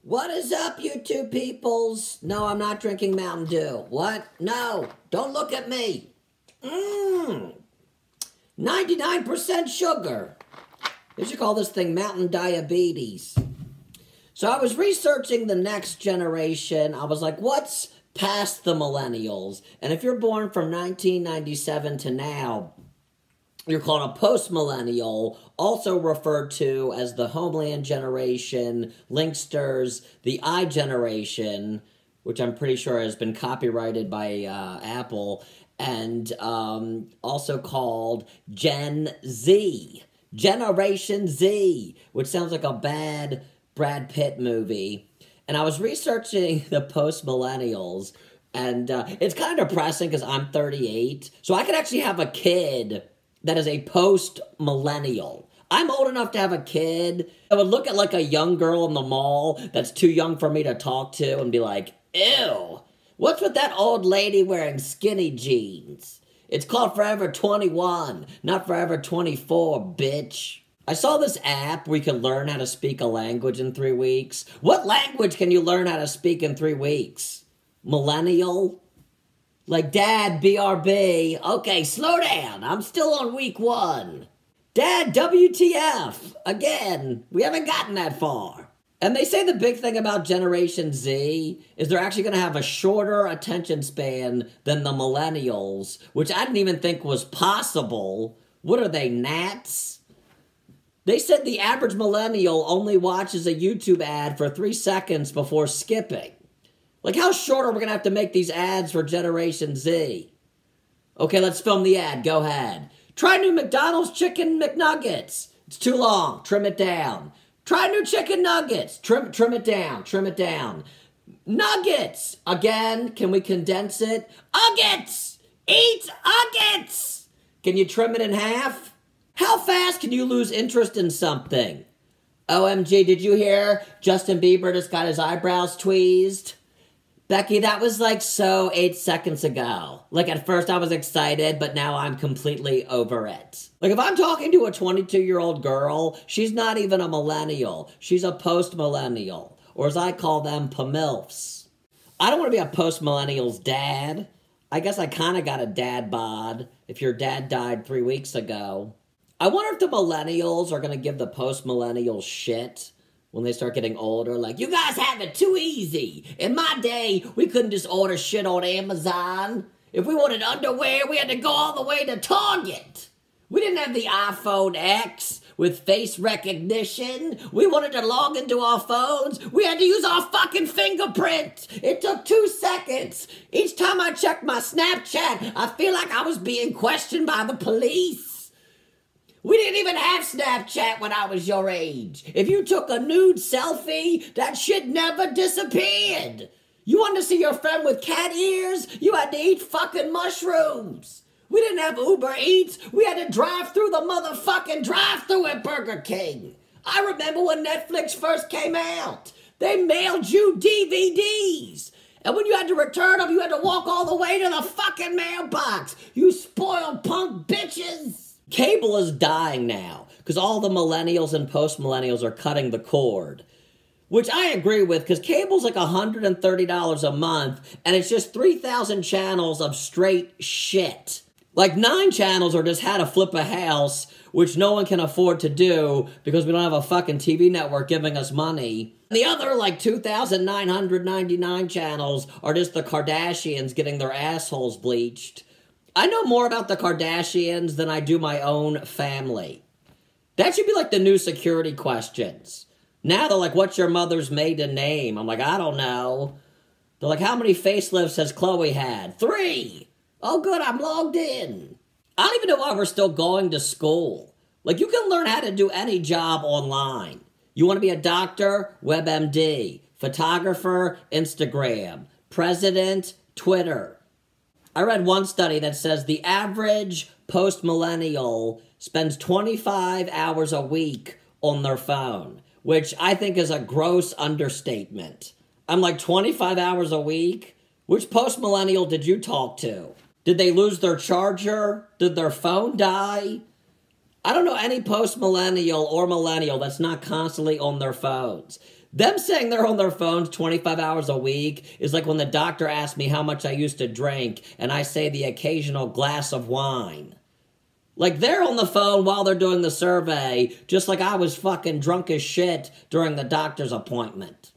What is up, you two peoples? No, I'm not drinking Mountain Dew. What? No, don't look at me. 99% sugar. They should call this thing mountain diabetes. So I was researching the next generation. I was like, what's past the millennials? And if you're born from 1997 to now, you're called a post-millennial, also referred to as the Homeland generation, Linksters, the I generation, which I'm pretty sure has been copyrighted by Apple, and also called Gen Z, Generation Z, which sounds like a bad Brad Pitt movie. And I was researching the post-millennials, and it's kind of depressing because I'm 38, so I could actually have a kid that is a post-millennial. I'm old enough to have a kid. I would look at like a young girl in the mall that's too young for me to talk to and be like, ew, what's with that old lady wearing skinny jeans? It's called Forever 21, not Forever 24, bitch. I saw this app where you can learn how to speak a language in 3 weeks. What language can you learn how to speak in 3 weeks? Millennial? Like, Dad, BRB. Okay, slow down. I'm still on week 1. Dad, WTF. Again, we haven't gotten that far. And they say the big thing about Generation Z is they're actually going to have a shorter attention span than the millennials, which I didn't even think was possible. What are they, gnats? They said the average millennial only watches a YouTube ad for 3 seconds before skipping. Like, how short are we going to have to make these ads for Generation Z? Okay, let's film the ad. Go ahead. Try new McDonald's Chicken McNuggets. It's too long. Trim it down. Try new chicken nuggets. Trim it down. Trim it down. Nuggets. Again, can we condense it? Uggets. Eat uggets. Can you trim it in half? How fast can you lose interest in something? OMG, did you hear Justin Bieber just got his eyebrows tweezed? Becky, that was like so 8 seconds ago. Like, at first I was excited, but now I'm completely over it. Like, if I'm talking to a 22-year-old girl, she's not even a millennial. She's a post-millennial. Or as I call them, PMILFs. I don't want to be a post-millennial's dad. I guess I kind of got a dad bod if your dad died 3 weeks ago. I wonder if the millennials are going to give the post-millennials shit when they start getting older, like, you guys have it too easy. In my day, we couldn't just order shit on Amazon. If we wanted underwear, we had to go all the way to Target. We didn't have the iPhone X with face recognition. We wanted to log into our phones. We had to use our fucking fingerprint. It took 2 seconds. Each time I checked my Snapchat, I feel like I was being questioned by the police. We didn't even have Snapchat when I was your age. If you took a nude selfie, that shit never disappeared. You wanted to see your friend with cat ears? You had to eat fucking mushrooms. We didn't have Uber Eats. We had to drive through the motherfucking drive-thru at Burger King. I remember when Netflix first came out. They mailed you DVDs. And when you had to return them, you had to walk all the way to the fucking mailbox. You spoiled punk bitches. Cable is dying now because all the millennials and post-millennials are cutting the cord, which I agree with because cable's like $130 a month and it's just 3,000 channels of straight shit. Like 9 channels are just how to flip a house, which no one can afford to do because we don't have a fucking TV network giving us money. The other like 2,999 channels are just the Kardashians getting their assholes bleached. I know more about the Kardashians than I do my own family. That should be like the new security questions. Now they're like, what's your mother's maiden name? I'm like, I don't know. They're like, how many facelifts has Chloe had? 3. Oh, good, I'm logged in. I don't even know why we're still going to school. Like, you can learn how to do any job online. You want to be a doctor? WebMD. Photographer? Instagram. President? Twitter. I read one study that says the average post-millennial spends 25 hours a week on their phone, which I think is a gross understatement. I'm like, 25 hours a week? Which post-millennial did you talk to? Did they lose their charger? Did their phone die? I don't know any post-millennial or millennial that's not constantly on their phones. Them saying they're on their phones 25 hours a week is like when the doctor asked me how much I used to drink, and I say the occasional glass of wine. Like, they're on the phone while they're doing the survey, just like I was fucking drunk as shit during the doctor's appointment.